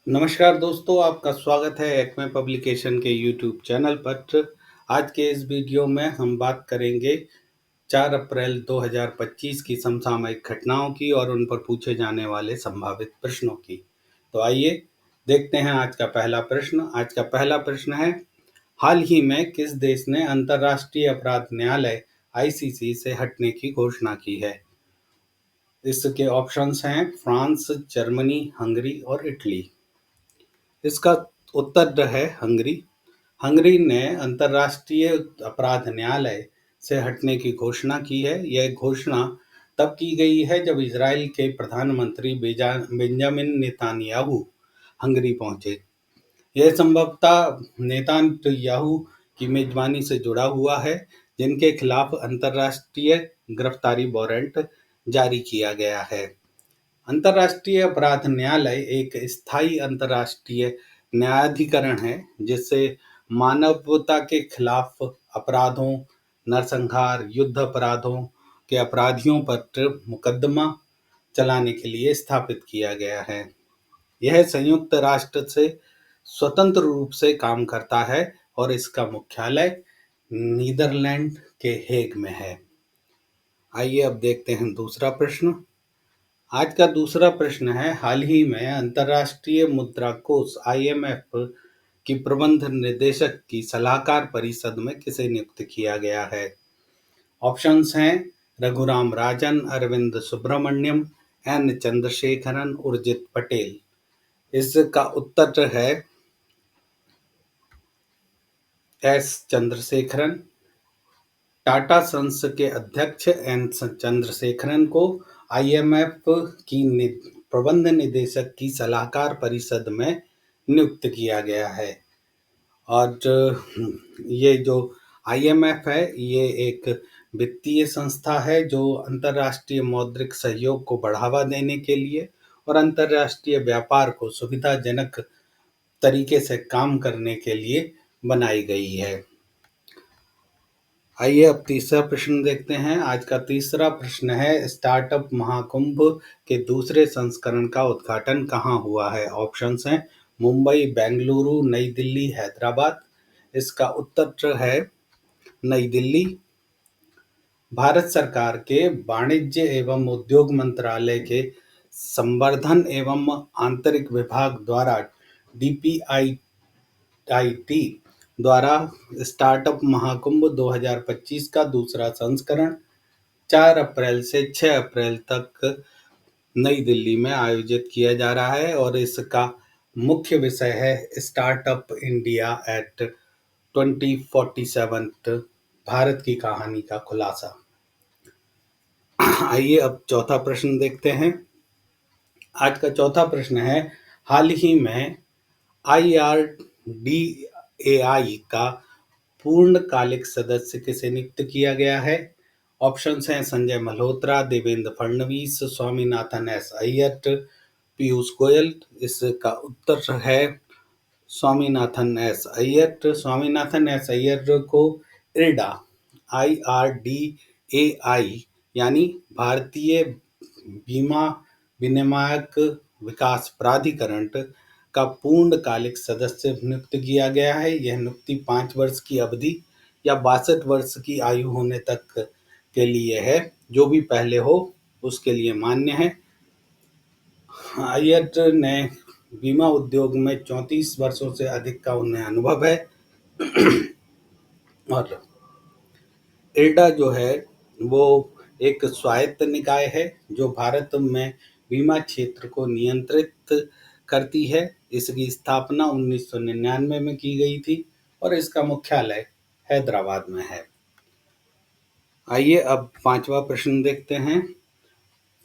नमस्कार दोस्तों, आपका स्वागत है एक्मे पब्लिकेशन के यूट्यूब चैनल पर। आज के इस वीडियो में हम बात करेंगे 4 अप्रैल 2025 की समसामयिक घटनाओं की और उन पर पूछे जाने वाले संभावित प्रश्नों की। तो आइए देखते हैं आज का पहला प्रश्न। आज का पहला प्रश्न है, हाल ही में किस देश ने अंतर्राष्ट्रीय अपराध न्यायालय आईसीसी से हटने की घोषणा की है? इसके ऑप्शंस हैं फ्रांस, जर्मनी, हंगरी और इटली। इसका उत्तर है हंगरी। हंगरी ने अंतर्राष्ट्रीय अपराध न्यायालय से हटने की घोषणा की है। यह घोषणा तब की गई है जब इजराइल के प्रधानमंत्री बेंजामिन नेतान्याहू हंगरी पहुंचे। यह संभवतः नेतान्याहू की मेजबानी से जुड़ा हुआ है, जिनके खिलाफ अंतर्राष्ट्रीय गिरफ्तारी वारंट जारी किया गया है। अंतर्राष्ट्रीय अपराध न्यायालय एक स्थायी अंतर्राष्ट्रीय न्यायाधिकरण है जिससे मानवता के खिलाफ अपराधों, नरसंहार, युद्ध अपराधों के अपराधियों पर मुकदमा चलाने के लिए स्थापित किया गया है। यह संयुक्त राष्ट्र से स्वतंत्र रूप से काम करता है और इसका मुख्यालय नीदरलैंड के हेग में है। आइए अब देखते हैं दूसरा प्रश्न। आज का दूसरा प्रश्न है, हाल ही में अंतर्राष्ट्रीय मुद्रा कोष आईएमएफ की प्रबंध निदेशक की सलाहकार परिषद में किसे नियुक्त किया गया है? ऑप्शंस हैं रघुराम राजन, अरविंद सुब्रमण्यम, एन चंद्रशेखरन, उर्जित पटेल। इसका उत्तर है एस चंद्रशेखरन। टाटा सन्स के अध्यक्ष एन चंद्रशेखरन को आईएमएफ की प्रबंध निदेशक की सलाहकार परिषद में नियुक्त किया गया है। और ये जो आईएमएफ है, ये एक वित्तीय संस्था है जो अंतर्राष्ट्रीय मौद्रिक सहयोग को बढ़ावा देने के लिए और अंतर्राष्ट्रीय व्यापार को सुविधाजनक तरीके से काम करने के लिए बनाई गई है। आइए अब तीसरा प्रश्न देखते हैं। आज का तीसरा प्रश्न है, स्टार्टअप महाकुंभ के दूसरे संस्करण का उद्घाटन कहाँ हुआ है? ऑप्शंस हैं मुंबई, बेंगलुरु, नई दिल्ली, हैदराबाद। इसका उत्तर है नई दिल्ली। भारत सरकार के वाणिज्य एवं उद्योग मंत्रालय के संवर्धन एवं आंतरिक विभाग द्वारा डीपीआईटी द्वारा स्टार्टअप महाकुंभ 2025 का दूसरा संस्करण 4 अप्रैल से 6 अप्रैल तक नई दिल्ली में आयोजित किया जा रहा है और इसका मुख्य विषय है स्टार्टअप इंडिया एट 2047, भारत की कहानी का खुलासा। आइए अब चौथा प्रश्न देखते हैं। आज का चौथा प्रश्न है, हाल ही में IRDAI का पूर्णकालिक सदस्य किसे नियुक्त किया गया है? ऑप्शंस हैं संजय मल्होत्रा, देवेंद्र फडणवीस, स्वामीनाथन एस अय्यर, पीयूष गोयल। इसका उत्तर है स्वामीनाथन एस अय्यर। स्वामीनाथन एस अय्यर को इरडा IRDAI यानी भारतीय बीमा विनियामक विकास प्राधिकरण का पूर्णकालिक सदस्य नियुक्त किया गया है। यह नियुक्ति 5 वर्ष की अवधि या 62 वर्ष की आयु होने तक के लिए है। जो भी पहले हो उसके लिए मान्य है। अय्यर ने बीमा उद्योग में 34 वर्षों से अधिक का उन्हें अनुभव है। और इरडा जो है वो एक स्वायत्त निकाय है जो भारत में बीमा क्षेत्र को नियंत्रित करती है। इसकी स्थापना 1999 में की गई थी और इसका मुख्यालय हैदराबाद में है। आइए अब पांचवा प्रश्न देखते हैं।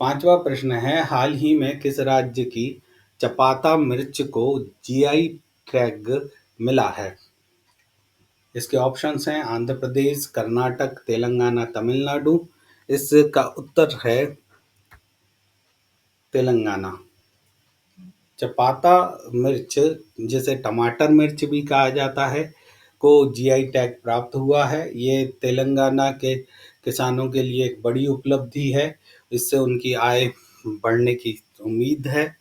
पांचवा प्रश्न है, हाल ही में किस राज्य की चपाता मिर्च को जीआई टैग मिला है? इसके ऑप्शंस हैं आंध्र प्रदेश, कर्नाटक, तेलंगाना, तमिलनाडु। इसका उत्तर है तेलंगाना। चपाता मिर्च, जिसे टमाटर मिर्च भी कहा जाता है, को जीआई टैग प्राप्त हुआ है। ये तेलंगाना के किसानों के लिए एक बड़ी उपलब्धि है। इससे उनकी आय बढ़ने की उम्मीद है।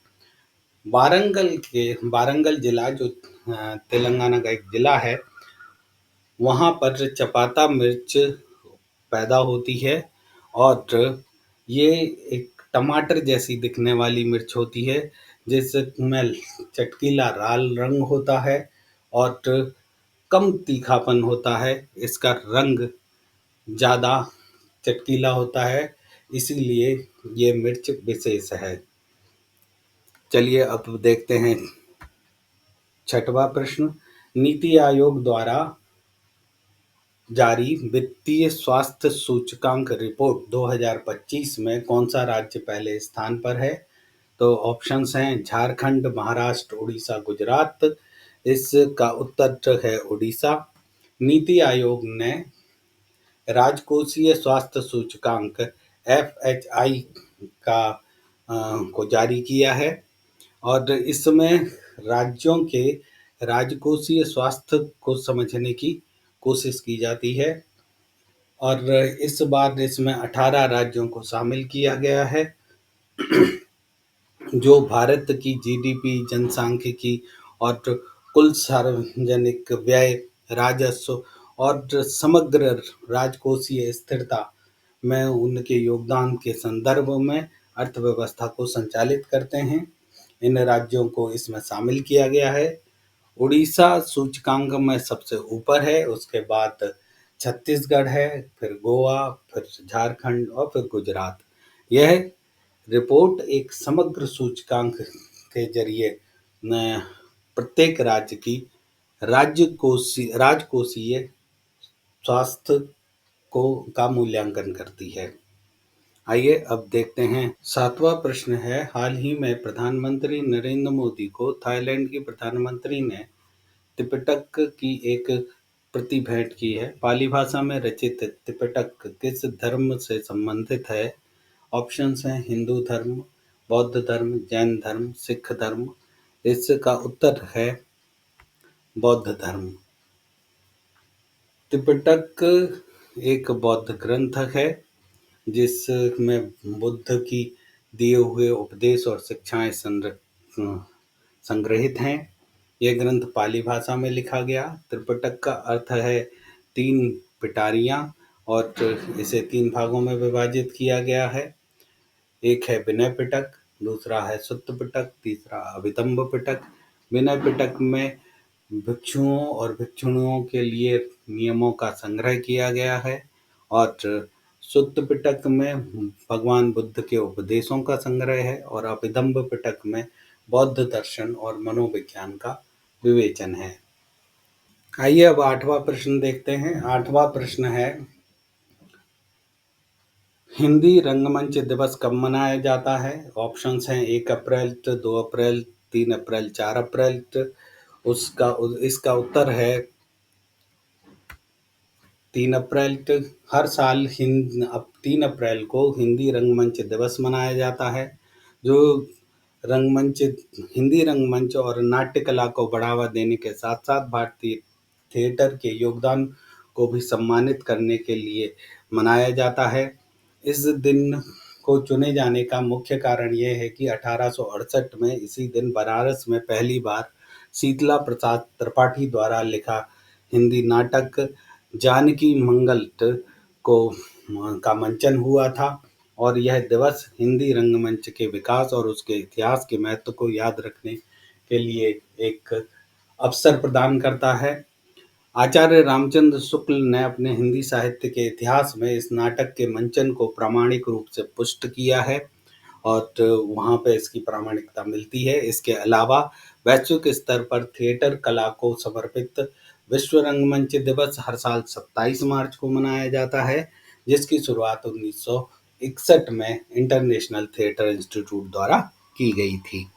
वारंगल जिला जो तेलंगाना का एक जिला है, वहाँ पर चपाता मिर्च पैदा होती है और ये एक टमाटर जैसी दिखने वाली मिर्च होती है, जिसमें चटकीला लाल रंग होता है और कम तीखापन होता है। इसका रंग ज़्यादा चटकीला होता है, इसीलिए ये मिर्च विशेष है। चलिए अब देखते हैं छठवां प्रश्न। नीति आयोग द्वारा जारी वित्तीय स्वास्थ्य सूचकांक रिपोर्ट 2025 में कौन सा राज्य पहले स्थान पर है? तो ऑप्शंस हैं झारखंड, महाराष्ट्र, उड़ीसा, गुजरात। इसका उत्तर है उड़ीसा। नीति आयोग ने राजकोषीय स्वास्थ्य सूचकांक FHI का को जारी किया है और इसमें राज्यों के राजकोषीय स्वास्थ्य को समझने की कोशिश की जाती है और इस बार इसमें 18 राज्यों को शामिल किया गया है, जो भारत की जीडीपी, जनसांख्यिकी और कुल सार्वजनिक व्यय, राजस्व और समग्र राजकोषीय स्थिरता में उनके योगदान के संदर्भ में अर्थव्यवस्था को संचालित करते हैं। इन राज्यों को इसमें शामिल किया गया है। उड़ीसा सूचकांक में सबसे ऊपर है, उसके बाद छत्तीसगढ़ है, फिर गोवा, फिर झारखंड और फिर गुजरात। यह रिपोर्ट एक समग्र सूचकांक के जरिए प्रत्येक राज्य की राजकोषीय स्वास्थ्य को का मूल्यांकन करती है। आइए अब देखते हैं सातवां प्रश्न है। हाल ही में प्रधानमंत्री नरेंद्र मोदी को थाईलैंड की प्रधानमंत्री ने त्रिपिटक की एक प्रति भेंट की है। पाली भाषा में रचित त्रिपिटक किस धर्म से संबंधित है? ऑप्शंस हैं हिंदू धर्म, बौद्ध धर्म, जैन धर्म, सिख धर्म। इसका उत्तर है बौद्ध धर्म। त्रिपिटक एक बौद्ध ग्रंथ है जिसमें बुद्ध की दिए हुए उपदेश और शिक्षाएं संग्रहित हैं। यह ग्रंथ पाली भाषा में लिखा गया। त्रिपिटक का अर्थ है तीन पिटारियां और इसे तीन भागों में विभाजित किया गया है। एक है विनय पिटक, दूसरा है सुत्त पिटक, तीसरा अभिधम्म पिटक। विनय पिटक में भिक्षुओं और भिक्षुणियों के लिए नियमों का संग्रह किया गया है और सुत्त पिटक में भगवान बुद्ध के उपदेशों का संग्रह है और अभिधम्म पिटक में बौद्ध दर्शन और मनोविज्ञान का विवेचन है। आइए अब आठवां प्रश्न देखते हैं। आठवां प्रश्न है हिंदी रंगमंच दिवस कब मनाया जाता है? ऑप्शंस हैं 1 अप्रैल, 2 अप्रैल, 3 अप्रैल, 4 अप्रैल। इसका उत्तर है 3 अप्रैल। हर साल 3 अप्रैल को हिंदी रंगमंच दिवस मनाया जाता है, जो रंगमंच हिंदी रंगमंच और नाट्य कला को बढ़ावा देने के साथ साथ भारतीय थिएटर के योगदान को भी सम्मानित करने के लिए मनाया जाता है। इस दिन को चुने जाने का मुख्य कारण यह है कि 1868 में इसी दिन बनारस में पहली बार शीतला प्रसाद त्रिपाठी द्वारा लिखा हिंदी नाटक जानकी मंगल को का मंचन हुआ था और यह दिवस हिंदी रंगमंच के विकास और उसके इतिहास के महत्व को याद रखने के लिए एक अवसर प्रदान करता है। आचार्य रामचंद्र शुक्ल ने अपने हिंदी साहित्य के इतिहास में इस नाटक के मंचन को प्रामाणिक रूप से पुष्ट किया है और वहाँ पे इसकी प्रामाणिकता मिलती है। इसके अलावा वैश्विक स्तर पर थिएटर कला को समर्पित विश्व रंगमंच दिवस हर साल 27 मार्च को मनाया जाता है, जिसकी शुरुआत 1961 में इंटरनेशनल थिएटर इंस्टीट्यूट द्वारा की गई थी।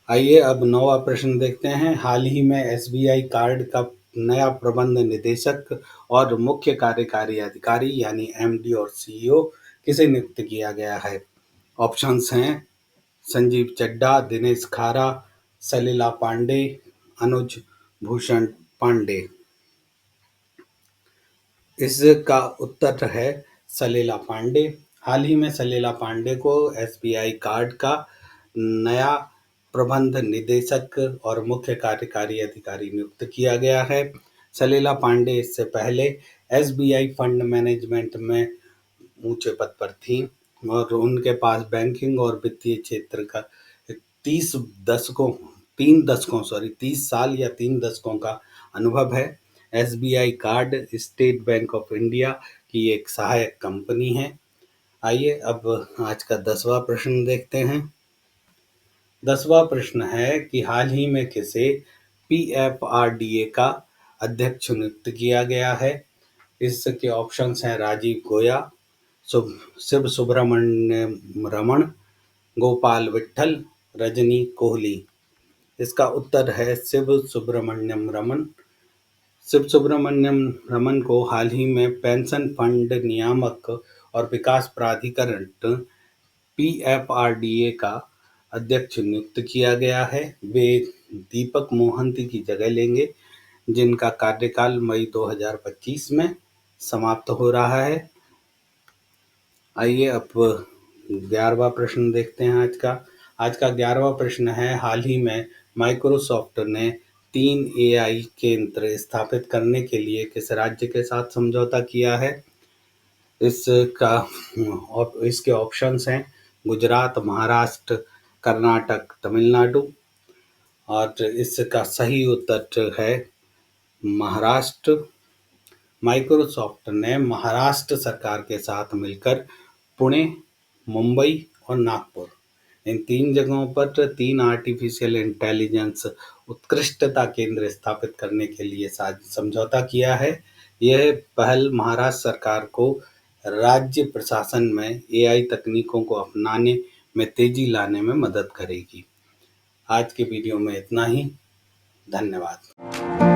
आइए अब नौवां प्रश्न देखते हैं। हाल ही में एसबीआई कार्ड का नया प्रबंध निदेशक और मुख्य कार्यकारी अधिकारी यानी एमडी और सीईओ किसे नियुक्त किया गया है? ऑप्शंस हैं संजीव चड्ढा, दिनेश खारा, सलिला पांडे, अनुज भूषण पांडे। इसका उत्तर है सलिला पांडे। हाल ही में सलिला पांडे को एसबीआई कार्ड का नया प्रबंध निदेशक और मुख्य कार्यकारी अधिकारी नियुक्त किया गया है। सलीला पांडे इससे पहले एसबीआई फंड मैनेजमेंट में ऊंचे पद पर थी और उनके पास बैंकिंग और वित्तीय क्षेत्र का 30 साल या 3 दशकों का अनुभव है। SBI card state bank of India की एक सहायक कंपनी है। आइए अब आज का 10वां प्रश्न देखते हैं। 10वां प्रश्न है कि हाल ही में किसे पीएफआरडीए का अध्यक्ष नियुक्त किया गया है। इसके ऑप्शंस हैं राजीव गोया, शिव सुब्रमण्यम रमन, गोपाल विट्ठल, रजनी कोहली। इसका उत्तर है शिव सुब्रमण्यम रमन। शिव सुब्रमण्यम रमन को हाल ही में पेंशन फंड नियामक और विकास प्राधिकरण पीएफआरडीए का अध्यक्ष नियुक्त किया गया है। वे दीपक मोहंती की जगह लेंगे, जिनका कार्यकाल मई 2025 में समाप्त हो रहा है। आइए अब 11वां प्रश्न देखते हैं आज का 11वां प्रश्न है, हाल ही में माइक्रोसॉफ्ट ने 3 एआई केंद्र स्थापित करने के लिए किस राज्य के साथ समझौता किया है। इसके ऑप्शंस हैं गुजरात, महाराष्ट्र, कर्नाटक, तमिलनाडु। और इसका सही उत्तर है महाराष्ट्र। माइक्रोसॉफ्ट ने महाराष्ट्र सरकार के साथ मिलकर पुणे, मुंबई और नागपुर, इन 3 जगहों पर 3 आर्टिफिशियल इंटेलिजेंस उत्कृष्टता केंद्र स्थापित करने के लिए समझौता किया है। यह पहल महाराष्ट्र सरकार को राज्य प्रशासन में एआई तकनीकों को अपनाने में तेजी लाने में मदद करेगी। आज के वीडियो में इतना ही। धन्यवाद।